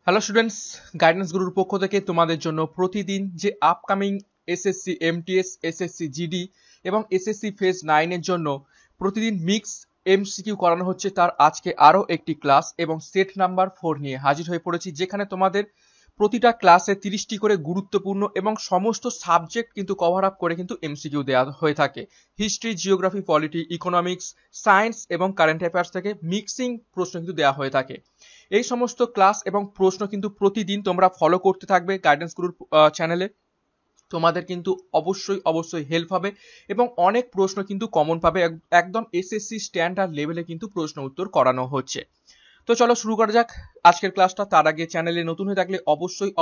Hello students, guidance গুরুর পক্ষ থেকে তোমাদের জন্য প্রতিদিন যে upcoming SSC MTS, SSC GD এবং এসএসসি ফেজ 9 এর জন্য প্রতিদিন মিক্স এমসিকিউ করানো হচ্ছে, তার আজকে আরো একটি ক্লাস এবং সেট নাম্বার 4 নিয়ে হাজির হয়ে পড়েছি, যেখানে তোমাদের প্রতিটা ক্লাসে 30টি করে গুরুত্বপূর্ণ এবং সমস্ত সাবজেক্ট কিন্তু কভার আপ করে কিন্তু এমসিকিউ দেওয়া হয়ে থাকে। History, geography, polity, economics, science এবং কারেন্ট অ্যাফেয়ার্স থেকে মিক্সিং প্রশ্ন কিন্তু দেওয়া হয়ে থাকে। এই সমস্ত ক্লাস এবং প্রশ্ন কিন্তু প্রতিদিন তোমরা ফলো করতে থাকবে গাইডেন্স গুরুর চ্যানেলে। তোমাদের কিন্তু অবশ্যই হেল্প হবে এবং অনেক প্রশ্ন কিন্তু কমন পাবে। একদম এসএসসি স্ট্যান্ডার্ড লেভেলে কিন্তু প্রশ্ন উত্তর করানো হচ্ছে। তো চলো শুরু করা যাক আজকের ক্লাসটা। তার আগে চ্যানেলে নতুন হয়ে থাকলে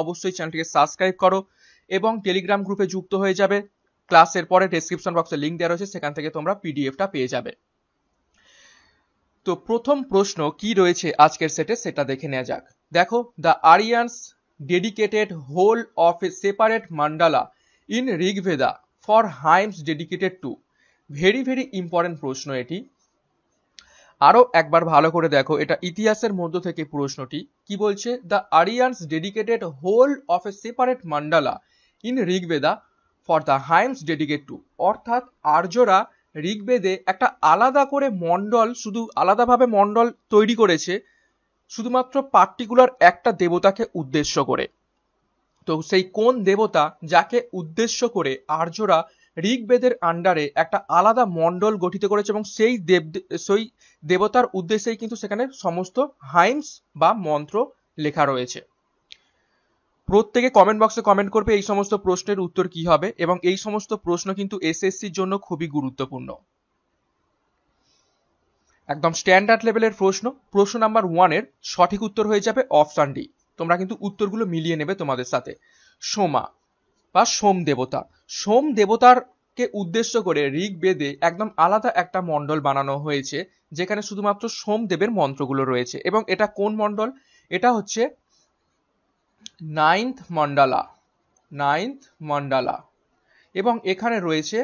অবশ্যই চ্যানেলটিকে সাবস্ক্রাইব করো এবং টেলিগ্রাম গ্রুপে যুক্ত হয়ে যাবে। ক্লাসের পরে ডেসক্রিপশন বক্সে লিঙ্ক দেওয়া রয়েছে, সেখান থেকে তোমরা পিডিএফটা পেয়ে যাবে। তো প্রথম প্রশ্ন কি রয়েছে আজকের সেটে সেটা দেখে নেওয়া যাক। দেখো, the Aryans dedicated whole of a separate mandala in Rigveda for hymns dedicated to. Very important প্রশ্ন এটি। আরো একবার ভালো করে দেখো, এটা ইতিহাসের মধ্য থেকে প্রশ্নটি কি বলছে। The Aryans dedicated whole of a separate mandala in Rigveda for the hymns dedicate to. অর্থাৎ আর্যরা ঋগ্বেদে একটা আলাদা করে মণ্ডল, শুধু আলাদাভাবে মণ্ডল তৈরি করেছে শুধুমাত্র পার্টিকুলার একটা দেবতাকে উদ্দেশ্য করে। তো সেই কোন দেবতা যাকে উদ্দেশ্য করে আর্যরা ঋগ্বেদের আন্ডারে একটা আলাদা মণ্ডল গঠিত করেছে এবং সেই দেবতার উদ্দেশ্যেই কিন্তু সেখানে সমস্ত হাইমস বা মন্ত্র লেখা রয়েছে। প্রত্যেকে কমেন্ট বক্সে কমেন্ট করবে এই সমস্ত প্রশ্নের উত্তর কি হবে, এবং এই সমস্ত প্রশ্ন কিন্তু এসএসসির জন্য খুবই গুরুত্বপূর্ণ। একদম স্ট্যান্ডার্ড লেভেলের প্রশ্ন। প্রশ্ন নাম্বার 1 এর সঠিক উত্তর হয়ে যাবে অপশন ডি। তোমরা কিন্তু উত্তরগুলো মিলিয়ে নেবে তোমাদের সাথে। সোমা বা সোম দেবতা, সোম দেবতারকে উদ্দেশ্য করে ঋগ্বেদে একদম আলাদা একটা মণ্ডল বানানো হয়েছে, যেখানে শুধুমাত্র সোমদেবের মন্ত্রগুলো রয়েছে। এবং এটা কোন মণ্ডল? এটা হচ্ছে নাইন্থ মন্ডালা এবং এখানে রয়েছে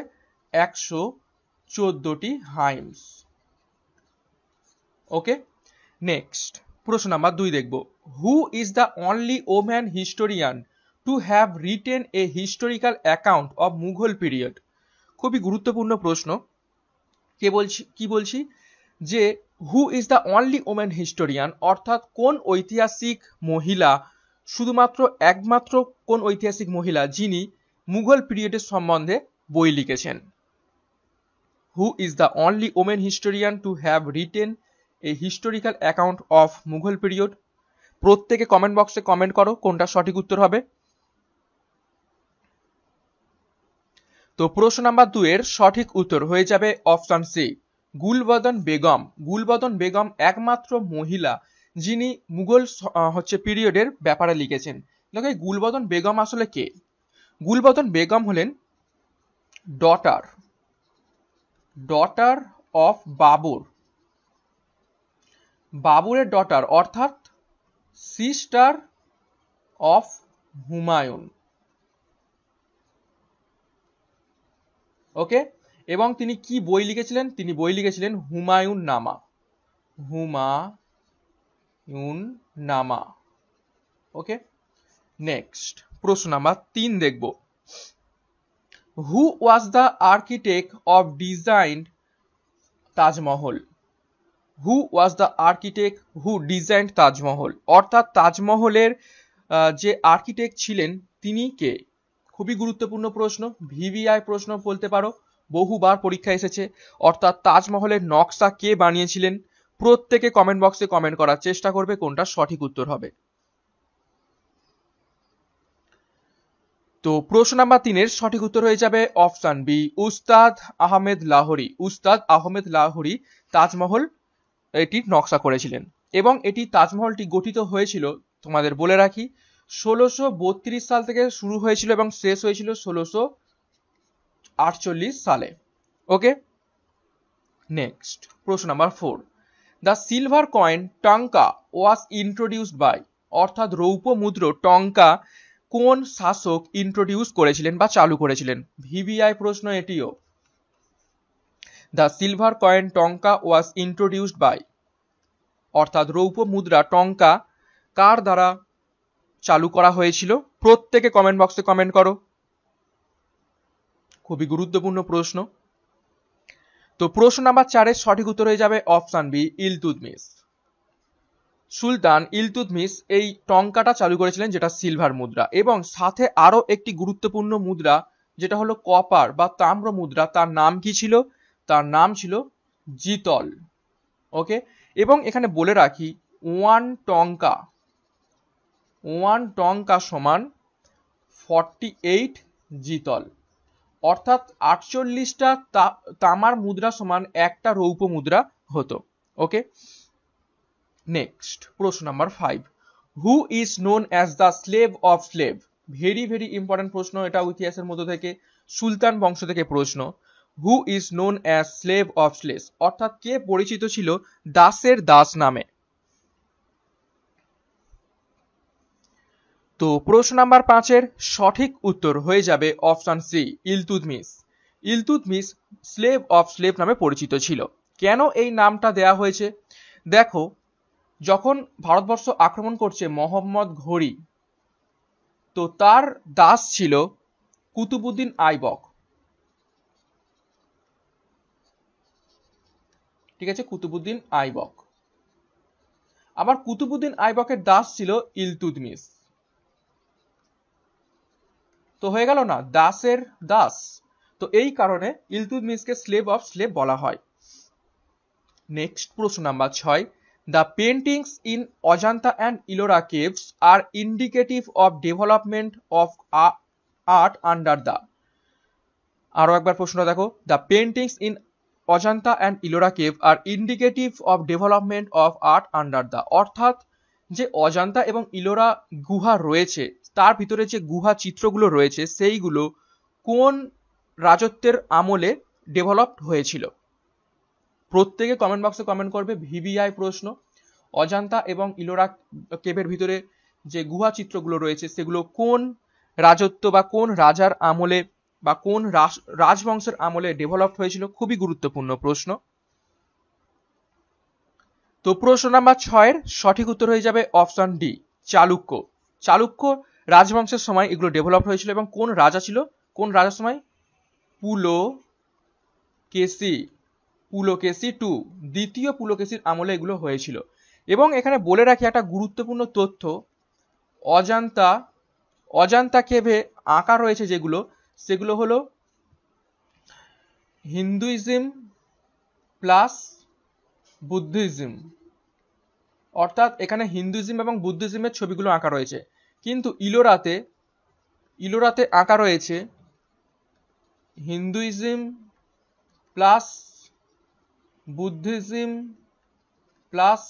114টি হাইমস। ওকে, নেক্সট প্রশ্ন নাম্বার 2 দেখব। Who is the only woman historian to have written a historical account of Mughal period? খুবই গুরুত্বপূর্ণ প্রশ্ন। কি বলছি যে who is the only woman historian, অর্থাৎ কোন ঐতিহাসিক মহিলা, একমাত্র কোন ঐতিহাসিক মহিলা যিনি মুঘল পিরিয়ডের সম্বন্ধে বই লিখেছেন। Who is the only women historian to have written a historical account of Mughal period? প্রত্যেকে কমেন্ট বক্সে কমেন্ট করো কোনটা সঠিক উত্তর হবে। তো প্রশ্ন নাম্বার 2 এর সঠিক উত্তর হয়ে যাবে অপশন সি, গুলবদন বেগম। গুলবদন বেগম একমাত্র মহিলা যিনি মুঘল পিরিয়ডের ব্যাপারে লিখেছেন। দেখো, গুলবদন বেগম আসলে কে? গুলবদন বেগম হলেন ডটার অফ বাবুরের ডটার, অর্থাৎ সিস্টার অফ হুমায়ুন। ওকে, এবং তিনি কি বই লিখেছিলেন? তিনি বই লিখেছিলেন হুমায়ুন নামা। ওকে, নেক্সট প্রশ্ন নাম্বার 3 দেখব। Who was the architect of designed Taj Mahal? Who was the architect who designed Taj Mahal, অর্থাৎ তাজমহলের যে আর্কিটেক্ট ছিলেন তিনি কে? খুবই গুরুত্বপূর্ণ প্রশ্ন, ভিভিআই প্রশ্ন বলতে পারো, বহুবার পরীক্ষা এসেছে। অর্থাৎ তাজমহলের নকশা কে বানিয়েছিলেন? প্রত্যেকে কমেন্ট বক্সে কমেন্ট করার চেষ্টা করবে কোনটা সঠিক উত্তর হবে। তো প্রশ্ন নাম্বার 3 এর সঠিক উত্তর হয়ে যাবে অপশন বি, উস্তাদ আহমেদ লাহোরী তাজমহল এটির নকশা করেছিলেন। এবং তাজমহলটি গঠিত হয়েছিল, তোমাদের বলে রাখি, 1632 সাল থেকে শুরু হয়েছিল এবং শেষ হয়েছিল 1648 সালে। ওকে, নেক্সট প্রশ্ন number 4, the silver coin tanka was introduced by, অর্থাৎ রৌপ্য মুদ্র টঙ্কা কোন শাসক ইন্ট্রোডিউস করেছিলেন বা চালু করেছিলেন? ভিভিআই প্রশ্ন এটিও। The silver coin tanka was introduced by, অর্থাৎ রৌপ্য মুদ্রা টঙ্কা কার দ্বারা চালু করা হয়েছিল? প্রত্যেকে কমেন্ট বক্সে কমেন্ট করো। খুবই গুরুত্বপূর্ণ প্রশ্ন। তো প্রশ্ন নাম্বার 4 এর সঠিক উত্তর হয়ে যাবে অপশন বি, ইলতুৎমিশ। সুলতান ইলতুৎমিশ এই টঙ্কাটা চালু করেছিলেন, যেটা সিলভার মুদ্রা, এবং সাথে আরো একটি গুরুত্বপূর্ণ মুদ্রা যেটা হলো কপার বা তাম্র মুদ্রা। তার নাম কি ছিল? তার নাম ছিল জিতল। ওকে, এবং এখানে বলে রাখি ওয়ান টঙ্কা সমান 48 জিতল, অর্থাৎ 48টা তামার মুদ্রা সমান একটা রৌপ্য মুদ্রা হতো। ওকে, নেক্সট প্রশ্ন number 5, who is known as the slave of slave? Very very important প্রশ্ন এটা, ইতিহাসের মধ্য থেকে, সুলতান বংশ থেকে প্রশ্ন। Who is known as slave of slave, অর্থাৎ কে পরিচিত ছিল দাসের দাস নামে? তো প্রশ্ন নাম্বার 5 এর সঠিক উত্তর হয়ে যাবে option C, Iltutmish. Iltutmish slave of slave নামে পরিচিত ছিল। কেন এই নামটা দেয়া হয়েছে? দেখো, যখন ভারতবর্ষ আক্রমণ করছে মোহাম্মদ ঘুরি, তো তার দাস ছিল কুতুবউদ্দিন আইবক। ঠিক আছে, কুতুবউদ্দিন আইবক। আবার কুতুবউদ্দিন আইবকের দাস ছিল ইলতুৎমিশ। তো হয়ে গেল না, দাসের দাস। তো এই কারণে ইলতুৎমিশকে স্লেভ অফ স্লেভ বলা হয়। নেক্সট প্রশ্ন number 6, the paintings in Ajanta and Ellora caves are indicative of development of art under the, আরো একবার প্রশ্ন দেখো, the paintings in Ajanta and Ellora cave are indicative of development of art under the, অর্থাৎ যে অজান্তা এবং ইলোরা গুহা রয়েছে তার ভিতরে যে গুহা চিত্রগুলো রয়েছে সেইগুলো কোন রাজত্বের আমলে ডেভেলপড হয়েছিল? প্রত্যেকে কমেন্ট বক্সে কমেন্ট করবে। ভিভিআই প্রশ্ন, অজান্তা এবং ইলোরা কেভের ভিতরে যে গুহা চিত্রগুলো রয়েছে সেগুলো কোন রাজত্ব বা কোন রাজার আমলে বা কোন রাজবংশের আমলে ডেভেলপড হয়েছিল? খুবই গুরুত্বপূর্ণ প্রশ্ন। তো প্রশ্ন নাম্বার 6 এর সঠিক উত্তর হয়ে যাবে অপশন ডি, চালুক্য। চালুক্য রাজবংশের সময় এগুলো ডেভেলপ হয়েছিল। এবং কোন রাজা ছিল, কোন রাজার সময়? পুলকেশী টু, দ্বিতীয় পুলকেশীর আমলে এগুলো হয়েছিল। এবং এখানে বলে রাখি একটা গুরুত্বপূর্ণ তথ্য, অজান্তা কেভে আঁকা রয়েছে যেগুলো, সেগুলো হলো হিন্দুইজম প্লাস বুদ্ধিজম, অর্থাৎ এখানে হিন্দুইজম এবং বুদ্ধিজমের ছবিগুলো আঁকা রয়েছে। কিন্তু ইলোরাতে আঁকা রয়েছে Hinduism plus Buddhism plus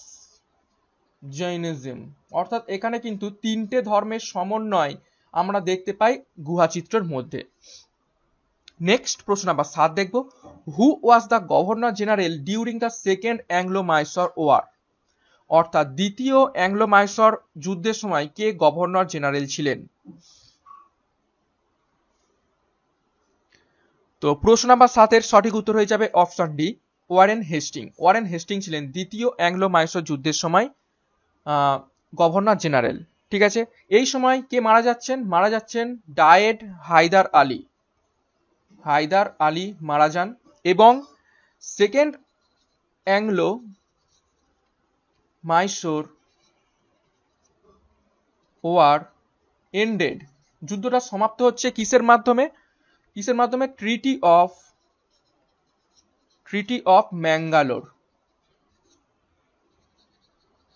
Jainism, অর্থাৎ এখানে কিন্তু তিনটে ধর্মের সমন্বয় আমরা দেখতে পাই গুহাচিত্রের মধ্যে। নেক্সট প্রশ্ন নাম্বার 7 দেখব, who was the governor general during the second Anglo Mysore war? অর্থাৎ দ্বিতীয় অ্যাংলো মাইসর যুদ্ধের সময় কে গভর্নর জেনারেল ছিলেন? তো প্রশ্ন নাম্বার 7 এর সঠিক উত্তর হয়ে যাবে option D, Warren Hasting. Warren Hasting ছিলেন দ্বিতীয় অ্যাংলো মাইসর যুদ্ধের সময় গভর্নর জেনারেল। ঠিক আছে, এই সময় কে মারা যাচ্ছেন? মারা যাচ্ছেন ডায়েড হায়দার আলী মারা যান। এবং second Anglo Mysore war ended, যুদ্ধটা সমাপ্ত হচ্ছে কিসের মাধ্যমে? Treaty of Mangalore.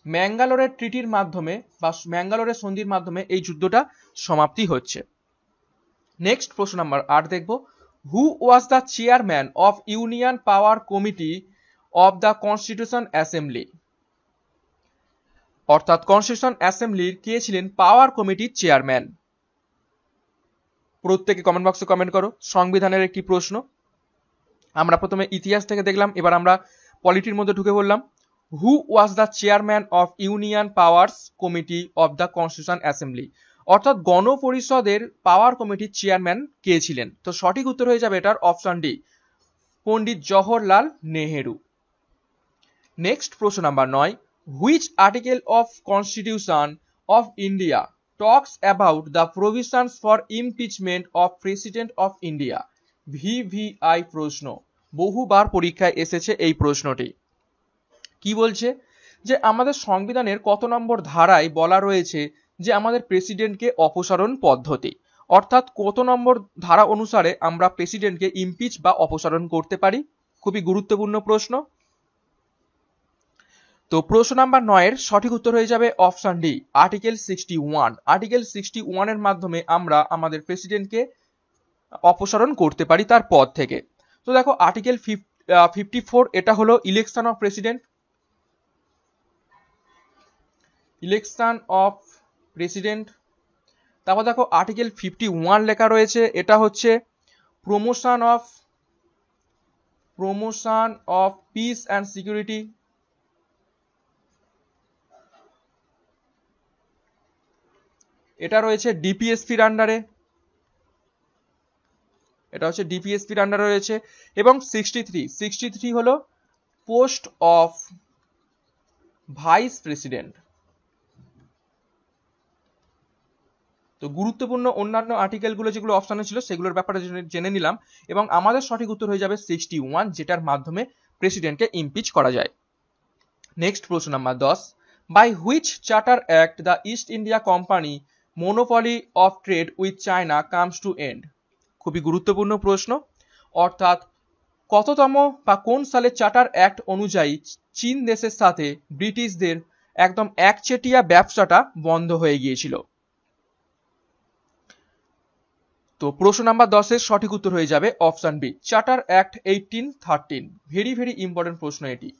ম্যাঙ্গালোরের ট্রিটির মাধ্যমে বা ম্যাঙ্গালোরের সন্ধির মাধ্যমে এই যুদ্ধটা সমাপ্তি হচ্ছে। নেক্সট প্রশ্ন নাম্বার 8 দেখব, who was the chairman of union power committee of the constitution assembly? অর্থাৎ কনস্টিটিউশন অ্যাসেম্বলির কে ছিলেন পাওয়ার কমিটির চেয়ারম্যান? প্রত্যেকে কমেন্ট বক্সে কমেন্ট করো। সংবিধানের একটি প্রশ্ন, আমরা প্রথমে ইতিহাস থেকে দেখলাম, এবার আমরা পলিটির মধ্যে ঢুকে পড়লাম। Who was the chairman of union powers committee of the constitution assembly? অর্থাৎ গণপরিষদের পাওয়ার কমিটির চেয়ারম্যান কে ছিলেন? তো সঠিক উত্তর হয়ে যাবে এটার option D, Pandit Jawaharlal Nehru. Next প্রশ্ন number 9, which article of constitution of India talks about the provisions for impeachment of President of India. VVI প্রশ্ন, বহুবার পরীক্ষায় এসেছে এই প্রশ্নটি। কি বলছে যে আমাদের সংবিধানের কত নম্বর ধারায় বলা রয়েছে যে আমাদের প্রেসিডেন্টকে অপসারণ পদ্ধতি, অর্থাৎ কত নম্বর ধারা অনুসারে আমরা প্রেসিডেন্টকে ইমপিচ বা অপসারণ করতে পারি। খুবই গুরুত্বপূর্ণ প্রশ্ন। তো প্রশ্ন নাম্বার 9 এর সঠিক উত্তর হয়ে যাবে অপশন ডি, আর্টিকেল 61। আর্টিকেল 61 এর মাধ্যমে আমরা আমাদের প্রেসিডেন্টকে অপসারণ করতে পারি তার পদ থেকে। তো দেখো আর্টিকেল 54 এটা হলো election of president, election of president. তারপর দেখো আর্টিকেল 51 লেখা রয়েছে, এটা হচ্ছে promotion of piece and security. এটা রয়েছে ডিপিএসপির আন্ডারে, এটা হচ্ছে ডিপিএসপির আন্ডারে রয়েছে। এবং 63 হলো পোস্ট অফ ভাইস প্রেসিডেন্ট। তো গুরুত্বপূর্ণ অন্যান্য আর্টিকেলগুলো যেগুলো অপশনে ছিল সেগুলোর ব্যাপারে জেনে নিলাম, এবং আমাদের সঠিক উত্তর হয়ে যাবে 61, যেটার মাধ্যমে প্রেসিডেন্টকে ইমপিচ করা যায়। নেক্সট প্রশ্ন number 10, by which charter act the East India company monopoly of trade with China comes to end. খুবই গুরুত্বপূর্ণ প্রশ্ন, অর্থাৎ কততম বা কোন সালে চার্টার অ্যাক্ট অনুযায়ী চীন দেশের সাথে ব্রিটিশদের একদম একচেটিয়া ব্যবসাটা বন্ধ হয়ে গিয়েছিল। তো প্রশ্ন নাম্বার 10 এর সঠিক উত্তর হয়ে যাবে option B, charter act 1813। Very very important প্রশ্ন এটি।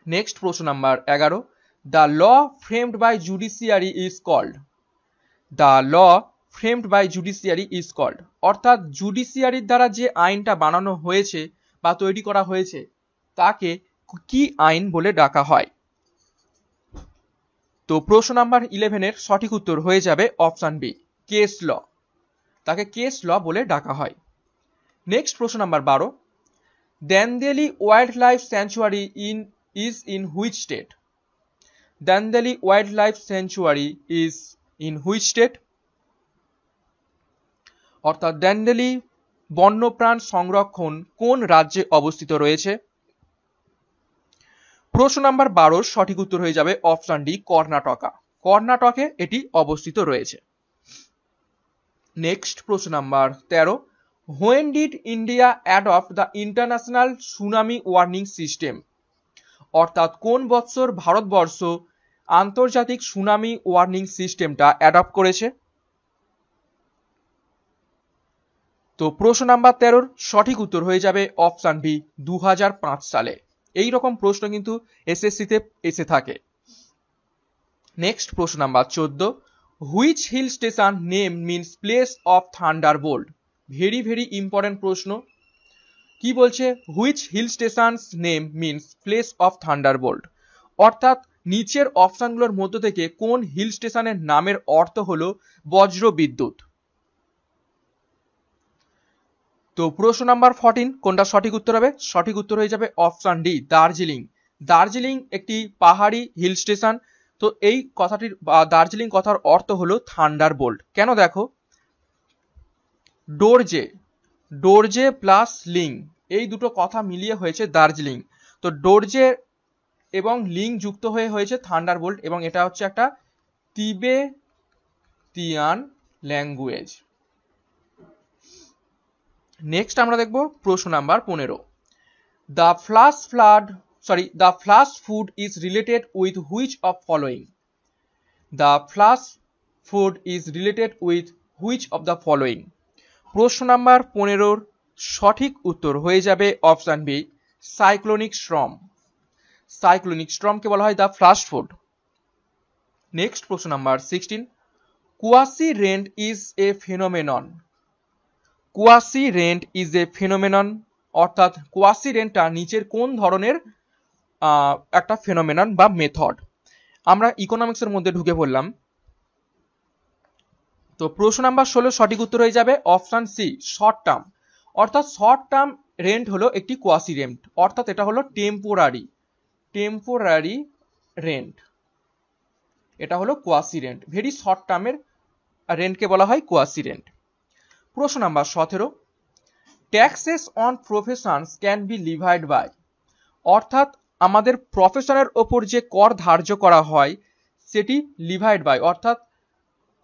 নেক্সট প্রশ্ন number 11, the law framed by judiciary is called. The law framed by judiciary is called, অর্থাৎ জুডিশিয়ারির দ্বারা যে আইনটা বানানো হয়েছে বা তৈরি করা হয়েছে তাকে কি আইন বলে ডাকা হয়। তো প্রশ্ন নাম্বার 11 এর সঠিক উত্তর হয়ে যাবে অপশন বি, কেস ল। তাকে কেস ল বলে ডাকা হয়। নেক্সট প্রশ্ন number 12, Dandeli wildlife sanctuary is in which state. Dandeli wildlife sanctuary is in which state, অর্থাৎ দান্দেলি বন্যপ্রাণ সংরক্ষণ কোন রাজ্যে অবস্থিত রয়েছে। প্রশ্ন নাম্বার 12 সঠিক উত্তর হয়ে যাবে অপশন ডি, কর্ণাটকা। কর্ণাটকে এটি অবস্থিত রয়েছে। নেক্সট প্রশ্ন number 13, when did India adopt the international tsunami warning system, অর্থাৎ কোন বছর ভারতবর্ষ আন্তর্জাতিক সুনামি ওয়ার্নিং সিস্টেমটা অ্যাডপ্ট করেছে। তো প্রশ্ন নাম্বার 13 সঠিক উত্তর হয়ে যাবে অপশন বি, 2005 সালে। এই রকম প্রশ্ন কিন্তু এসএসসিতে এসে থাকে। নেক্সট প্রশ্ন number 14, which hill station name means place of thunderbolt. Very very important প্রশ্ন। কি বলছে, which hill station name means place of thunderbolt, অর্থাৎ নিচের অপশনগুলোর মধ্য থেকে কোন হিল স্টেশনের নামের অর্থ হলো বজ্র বিদ্যুৎ। তো প্রশ্ন নাম্বার 14 কোনটা সঠিক উত্তর হবে, সঠিক উত্তর হয়ে যাবে অপশন ডি, দার্জিলিং। দার্জিলিং একটি পাহাড়ি হিল স্টেশন। তো এই কথাটির দার্জিলিং কথার অর্থ হলো থান্ডারবোল্ট। কেন দেখো, ডোরজে প্লাস লিং এই দুটো কথা মিলিয়ে হয়েছে দার্জিলিং। তো ডোরজে এবং লিং যুক্ত হয়ে হয়েছে থান্ডারবোল্ট, এবং এটা হচ্ছে একটা তিবেতিয়ান ল্যাঙ্গুয়েজ। নেক্সট আমরা দেখব প্রশ্ন number 15, the flash flood is related with which of following. The flash flood is related with which of the following. প্রশ্ন নাম্বার 15 সঠিক উত্তর হয়ে যাবে option B, cyclonic storm. Cyclonic স্টর্মকে বলা হয় দ্য ফ্লাশ ফুড। নেক্সট প্রশ্ন number 16, quasi rent is a phenomenon. Quasi rent is a phenomenon, অর্থাৎ কোয়াসি রেন্টটা নিচের কোন ধরনের একটা ফেনোমেনন বা মেথড। আমরা ইকোনমিক্সের মধ্যে ঢুকে পড়লাম। তো প্রশ্ন নাম্বার 16 সঠিক উত্তর হয়ে যাবে অপশন সি, শর্ট টার্ম। অর্থাৎ শর্ট টার্ম রেন্ট হলো একটি কোয়াসি রেন্ট, অর্থাৎ এটা হলো টেম্পোরারি রেন্ট। এটা হলো কোয়াসি রেন্ট, ভেরি শর্ট টার্মের রেন্টকে বলা হয় কোয়াসি রেন্ট। প্রশ্ন number 17, taxes on professions can be levied by, অর্থাৎ আমাদের প্রফেশনের ওপর যে কর ধার্য করা হয় সেটি লিভাইড বাই অর্থাৎ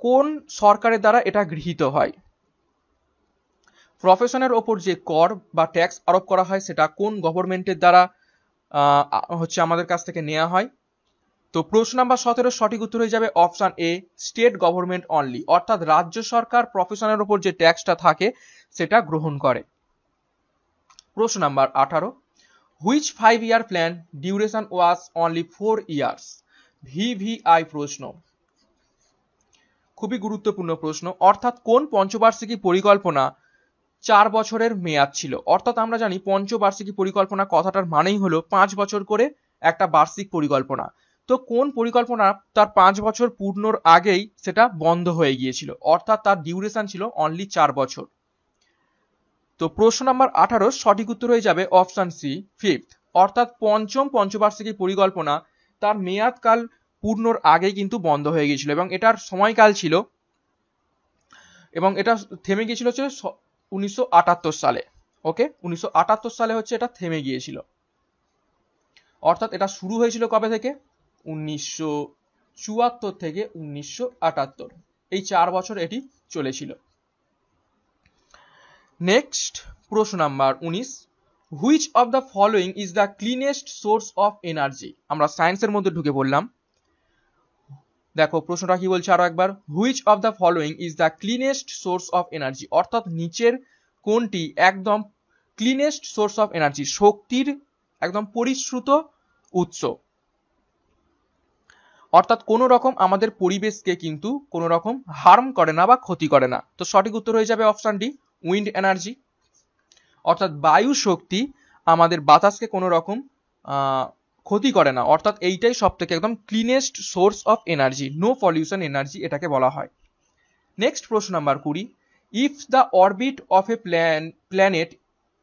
কোন সরকারের দ্বারা এটা গৃহীত হয়। প্রফেশনের ওপর যে কর বা ট্যাক্স আরোপ করা হয় সেটা কোন গভর্নমেন্টের দ্বারা আমাদের কাছ থেকে নেওয়া হয়। তো প্রশ্ন নাম্বার 17 সঠিক উত্তর হয়ে যাবে option A, state government only, অর্থাৎ রাজ্য সরকার প্রফেশনের ওপর যে ট্যাক্সটা থাকে সেটা গ্রহণ করে। প্রশ্ন number 18, which 5-year plan duration was only 4 years, VVI প্রশ্ন, খুবই গুরুত্বপূর্ণ প্রশ্ন। অর্থাৎ কোন পঞ্চবার্ষিকী পরিকল্পনা 4 বছরের মেয়াদ ছিল, অর্থাৎ আমরা জানি পঞ্চবার্ষিকী পরিকল্পনা কথাটার মানেই হলো 5 বছর করে একটা বার্ষিক পরিকল্পনা। তো কোন পরিকল্পনা তার 5 বছর পূর্ণর আগেই সেটা বন্ধ হয়ে গিয়েছিল, অর্থাৎ তার ডিউরেশন ছিল অনলি 4 বছর। তো প্রশ্ন নাম্বার 18 সঠিক উত্তর হয়ে যাবে অপশন সি, 5th, অর্থাৎ পঞ্চম পঞ্চবার্ষিকী পরিকল্পনা তার মেয়াদকাল পূর্ণর আগেই কিন্তু বন্ধ হয়ে গিয়েছিল এবং এটার সময়কাল ছিল এবং এটা থেমে গিয়েছিল 1978 সালে। ওকে, 1978 সালে এটা থেমে গিয়েছিল। অর্থাৎ এটা শুরু হয়েছিল কবে থেকে, 1974 থেকে 1978, এই 4 বছর এটি চলেছিল। নেক্সট প্রশ্ন number 19, which of the following is the cleanest source of energy, আমরা সায়েন্সের মধ্যে ঢুকে পড়লাম। দেখো প্রশ্নটা কি বলছে আরো একবার, which of the following is the cleanest source of energy, অর্থাৎ নিচের কোনটি একদম ক্লিনেস্ট সোর্স অফ এনার্জি, শক্তির একদম পরিশ্রুত উৎস, অর্থাৎ কোন রকম আমাদের পরিবেশকে কিন্তু কোন রকম হার্ম করে না বা ক্ষতি করে না। তো সঠিক উত্তর হয়ে যাবে অপশন ডি, উইন্ড এনার্জি, অর্থাৎ বায়ু শক্তি আমাদের বাতাসকে কোন রকম ক্ষতি করে না, অর্থাৎ এইটাই সব থেকে একদম cleanest source of energy, no pollution energy এটাকে বলা হয়। নেক্সট প্রশ্ন number 20, if the orbit of a planet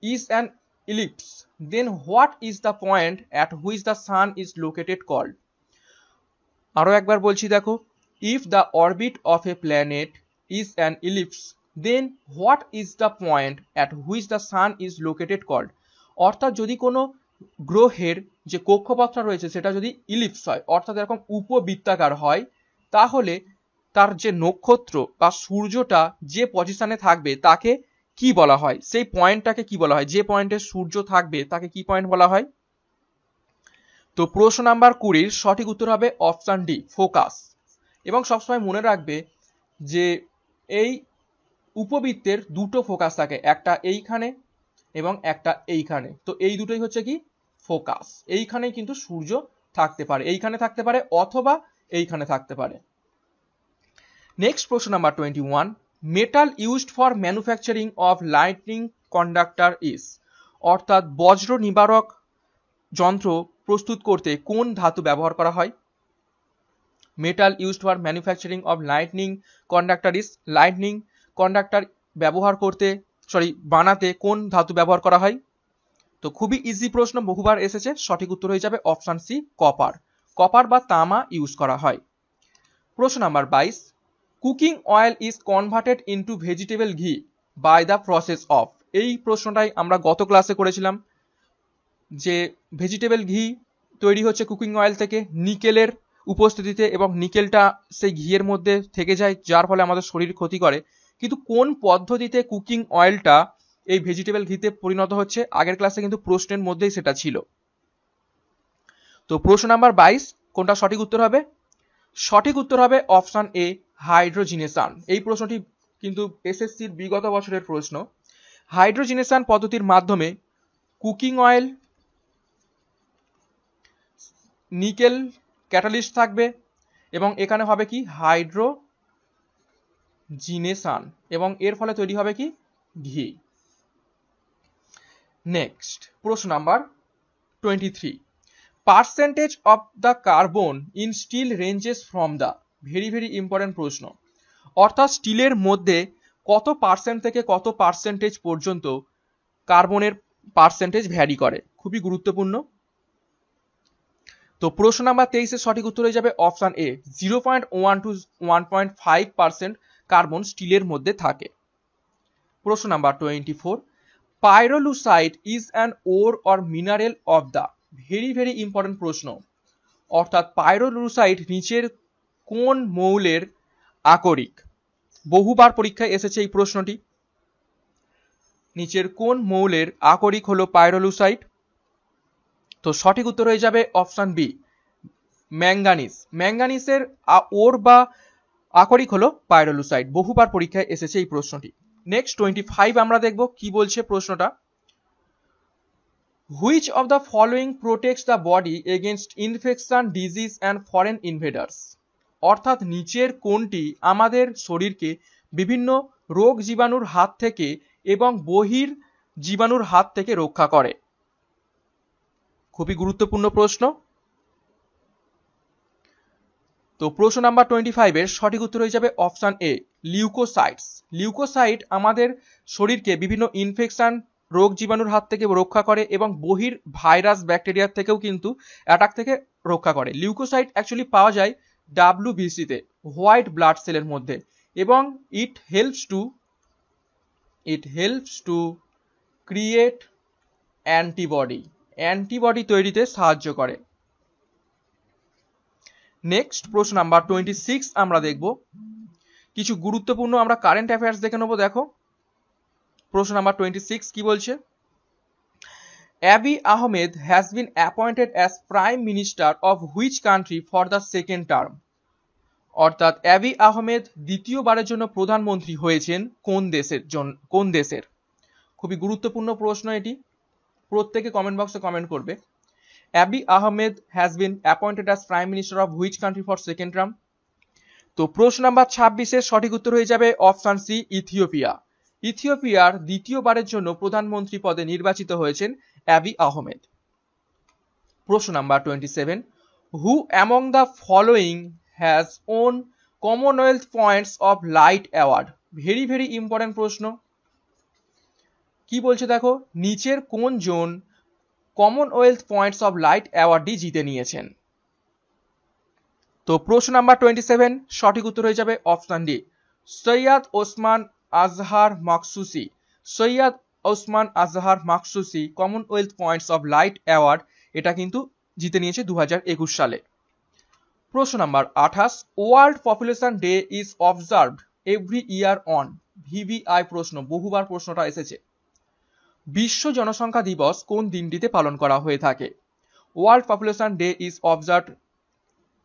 is an ellipse then what is the point at which the sun is located called, আরো একবার বলছি দেখো, if the orbit of a planet is an ellipse then what is the point at which the sun is located called, অর্থাৎ যদি কোনো গ্রহের যে কক্ষপথটা রয়েছে সেটা যদি ইলিপস হয় অর্থাৎ এরকম উপবৃত্তাকার হয়, তাহলে তার যে নক্ষত্র বা সূর্যটা যে পজিশনে থাকবে তাকে কি বলা হয়, সেই পয়েন্টটাকে কি বলা হয়, যে পয়েন্টে সূর্য থাকবে তাকে কি পয়েন্ট বলা হয়। তো প্রশ্ন নাম্বার 20 সঠিক উত্তর হবে অপশন ডি, ফোকাস। এবং সবসময় মনে রাখবে যে এই উপবৃত্তের দুটো ফোকাস থাকে, একটা এইখানে এবং একটা এইখানে, তো এই দুটোই হচ্ছে কি ফোকাস। এইখানেই কিন্তু সূর্য থাকতে পারে, এইখানে থাকতে পারে অথবা এইখানে থাকতে পারে। নেক্সট প্রশ্ন number 21, metal used for manufacturing of lightning conductor is, অর্থাৎ বজ্র নিবারক যন্ত্র প্রস্তুত করতে কোন ধাতু ব্যবহার করা হয়। Metal used for manufacturing of lightning conductor is, lightning conductor বানাতে কোন ধাতু ব্যবহার করা হয়। তো খুবই ইজি প্রশ্ন, বহুবার এসেছে, সঠিক উত্তর হয়ে যাবে অপশন সি, কপার, কপার বা তামা ইউজ করা হয়। প্রশ্ন number 22, cooking oil is converted into vegetable ঘি বাই দ্য প্রসেস অফ, এই প্রশ্নটাই আমরা গত ক্লাসে করেছিলাম যে ভেজিটেবল ঘি তৈরি হচ্ছে কুকিং অয়েল থেকে নিকেলের উপস্থিতিতে, এবং নিকেলটা সেই ঘিয়ের মধ্যে থেকে যায় যার ফলে আমাদের শরীর ক্ষতি করে, কিন্তু কোন পদ্ধতিতে কুকিং অয়েলটা এই ভেজিটেবল ঘিতে পরিণত হচ্ছে, আগের ক্লাসে কিন্তু প্রশ্নের মধ্যেই সেটা ছিল। তো প্রশ্ন নাম্বার 22 কোনটা সঠিক উত্তর হবে, সঠিক উত্তর হবে অপশন এ, হাইড্রোজিনেশন। এই প্রশ্নটি কিন্তু এসএসসির বিগত বছরের প্রশ্ন। হাইড্রোজিনেশন পদ্ধতির মাধ্যমে কুকিং অয়েল, নিকেল ক্যাটালিস্ট থাকবে এবং এখানে হবে কি হাইড্রোজিনেশন, এবং এর ফলে তৈরি হবে কি ঘি। নেক্সট প্রশ্ন number 23, percentage of the carbon in steel ranges from the, very very important প্রশ্ন, অর্থাৎ স্টিলের মধ্যে কত পার্সেন্ট থেকে কত পার্সেন্টেজ পর্যন্ত কার্বনের পার্সেন্টেজ ভ্যারি করে, খুবই গুরুত্বপূর্ণ। তো প্রশ্ন নাম্বার 23 এর সঠিক উত্তর হয়ে যাবে অপশন এ, 0.1 to 1.5% কার্বন স্টিলের মধ্যে থাকে। প্রশ্ন number 24, pyrolusite is an or or mineral of the, very important প্রশ্ন। অর্থাৎ পাইরোলুসাইট নিচের কোন মৌলের আকরিক? বহুবার পরীক্ষায় এসেছে এই প্রশ্নটি। নিচের কোন মৌলের আকরিক হলো পাইরোলুসাইট? তো সঠিক উত্তর হয়ে যাবে অপশন বি, ম্যাঙ্গানিজ। ম্যাঙ্গানিজের ওর বা আকরিক হলো পাইরোলুসাইট। বহুবার পরীক্ষায় এসেছে এই প্রশ্নটি। নেক্সট 25 আমরা দেখব কি বলছে প্রশ্নটা। Which of the following protects the body against infection, disease and foreign invaders? অর্থাৎ নিচের কোনটি আমাদের শরীরকে বিভিন্ন রোগ জীবাণুর হাত থেকে এবং বহির জীবাণুর হাত থেকে রক্ষা করে? খুবই গুরুত্বপূর্ণ প্রশ্ন। তো প্রশ্ন নাম্বার 25 এর সঠিক উত্তর হয়ে যাবে অপশন এ, লিউকোসাইটস। লিউকোসাইট আমাদের শরীরকে বিভিন্ন ইনফেকশন, রোগ জীবাণুর হাত থেকে রক্ষা করে এবং বহির ভাইরাস ব্যাকটেরিয়ার থেকেও কিন্তু অ্যাটাক থেকে রক্ষা করে। লিউকোসাইট অ্যাকচুয়ালি পাওয়া যায় WBC তে, হোয়াইট ব্লাড সেলের মধ্যে, এবং it helps to create antibody তৈরিতে সাহায্য করে। নেক্সট প্রশ্ন নাম্বার 26 আমরা দেখব। কিছু গুরুত্বপূর্ণ আমরা কারেন্ট অ্যাফেয়ার্স দেখে নেব। দেখো প্রশ্ন নাম্বার 26 কি বলছে। Abiy Ahmed has been appointed as Prime Minister of which country for the second term? অর্থাৎ অ্যাবি আহমেদ দ্বিতীয়বারের জন্য প্রধানমন্ত্রী হয়েছেন কোন দেশের? খুবই গুরুত্বপূর্ণ প্রশ্ন এটি, প্রত্যেকে কমেন্ট বক্সে কমেন্ট করবে। Abiy Ahmed has been appointed as Prime Minister of which country for second term? তো প্রশ্ন নাম্বার 26 এর সঠিক উত্তর হয়ে যাবে অপশন সি, ইথিওপিয়া। ইথিওপিয়ার দ্বিতীয়বারের জন্য প্রধানমন্ত্রী পদে নির্বাচিত হয়েছেন অ্যাবি আহমেদ। প্রশ্ন number 27, who among the following has on Commonwealth points of light award? Very important প্রশ্ন। কি বলছে দেখো, নিচের কোন জন কমনওয়েলথ পয়েন্টস অফ লাইট অ্যাওয়ার্ডটি জিতে নিয়েছেন? তো প্রশ্ন নাম্বার 27 সঠিক উত্তর হয়ে যাবে option D, Syed Osman Azhar Maqsusi. Syed Osman Azhar Maqsusi commonwealth points of light award এটা কিন্তু জিতে নিয়েছে 2021 সালে। প্রশ্ন number 28, world population day is observed every year on? VVI প্রশ্ন, বহুবার প্রশ্নটা এসেছে। বিশ্ব জনসংখ্যা দিবস কোন দিনটিতে পালন করা হয়ে থাকে? World population day is observed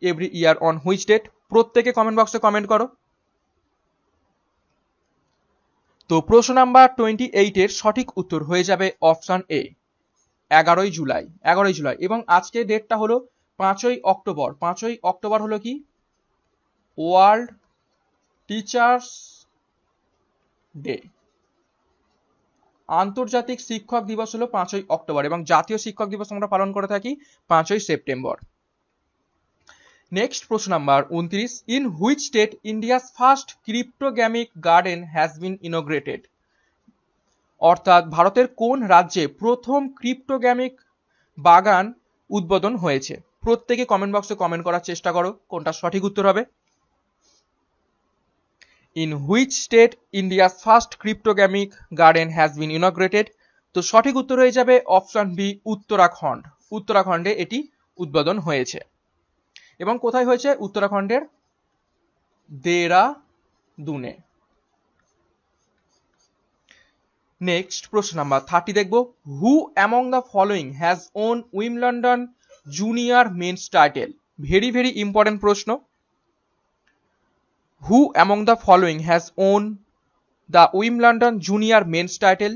every year on which date? প্রত্যেকে কমেন্ট বক্সে কমেন্ট করো। তো প্রশ্ন নাম্বার 28 এর সঠিক উত্তর হয়ে যাবে অপশন এ, 11ই জুলাই। এবং আজকে ডেটটা হলো 5ই অক্টোবর। 5ই অক্টোবর হলো কি, ওয়ার্ল্ড টিচার্স ডে। আন্তর্জাতিক শিক্ষক দিবস হলো 5ই অক্টোবর এবং জাতীয় শিক্ষক দিবস আমরা পালন করে থাকি 5ই সেপ্টেম্বর। নেক্সট প্রশ্ন number 29, in which state India's first cryptogamic garden has been inaugurated? অর্থাৎ ভারতের কোন রাজ্যে প্রথম ক্রিপ্টোগ্যামিক বাগান উদ্বোধন হয়েছে? প্রত্যেকে কমেন্ট বক্সে কমেন্ট করার চেষ্টা করো কোনটা সঠিক উত্তর হবে। In which state India's first cryptogamic garden has been inaugurated? তো সঠিক উত্তর হয়ে যাবে অপশন বি, উত্তরাখণ্ড। উত্তরাখণ্ডে এটি উদ্বোধন হয়েছে। এবং কোথায় হয়েছে? উত্তরাখণ্ডের দেরাদুনে। নেক্সট প্রশ্ন নাম্বার 30 দেখব। Who among the following has won Wimbledon junior men's title? Very important প্রশ্ন। Who among the following has won the Wimbledon junior men's title?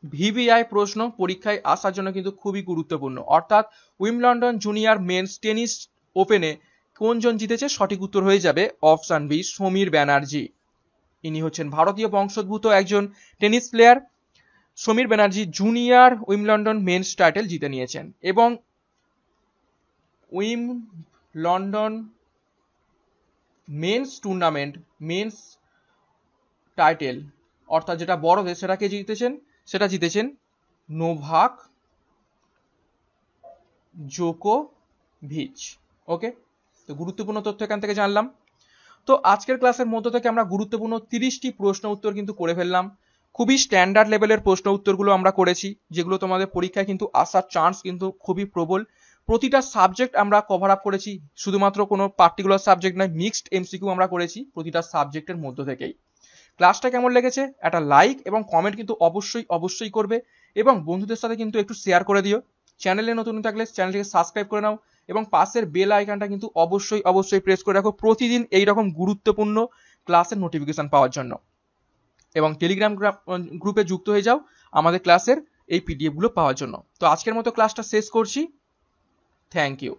VVI প্রশ্ন, পরীক্ষায় আসার জন্য কিন্তু খুবই গুরুত্বপূর্ণ। অর্থাৎ উইম্বলডন জুনিয়র মেন্স টেনিস ওপেনে কোনজন জিতেছে? সঠিক উত্তর হয়ে যাবে অপশন বি, সমীর ব্যানার্জি। ইনি হচ্ছেন ভারতীয় বংশোদ্ভূত একজন tennis player. Samir Banerjee junior Wimbledon men's title জিতে নিয়েছেন। এবং Wimbledon men's tournament men's title অর্থাৎ যেটা বড়দের সেটা জিতেছেন নোভাক জোকোভিচ। ওকে, তো গুরুত্বপূর্ণ তথ্য এখান থেকে জানলাম। তো আজকের ক্লাসের মধ্য থেকে আমরা গুরুত্বপূর্ণ 30টি প্রশ্ন উত্তর কিন্তু করে ফেললাম। খুবই স্ট্যান্ডার্ড লেভেলের প্রশ্ন উত্তরগুলো আমরা করেছি, যেগুলো তোমাদের পরীক্ষায় কিন্তু আসার চান্স কিন্তু খুবই প্রবল। প্রতিটা সাবজেক্ট আমরা কভার আপ করেছি, শুধুমাত্র কোনো পার্টিকুলার সাবজেক্ট নয়, মিক্সড এমসিকিউ আমরা করেছি প্রতিটা সাবজেক্টের মধ্য থেকেই। ক্লাসটা কেমন লেগেছে একটা লাইক এবং কমেন্ট কিন্তু অবশ্যই করবে, এবং বন্ধুদের সাথে কিন্তু একটু শেয়ার করে দিও। চ্যানেলে নতুন থাকলে চ্যানেলটিকে সাবস্ক্রাইব করে নাও এবং পাশের বেল আইকনটা কিন্তু অবশ্যই প্রেস করে রাখো প্রতিদিন এই রকম গুরুত্বপূর্ণ ক্লাসের নোটিফিকেশন পাওয়ার জন্য। এবং টেলিগ্রাম গ্রুপে যুক্ত হয়ে যাও আমাদের ক্লাসের এই পিডিএফ গুলো পাওয়ার জন্য। তো আজকের মতো ক্লাসটা শেষ করছি। Thank you.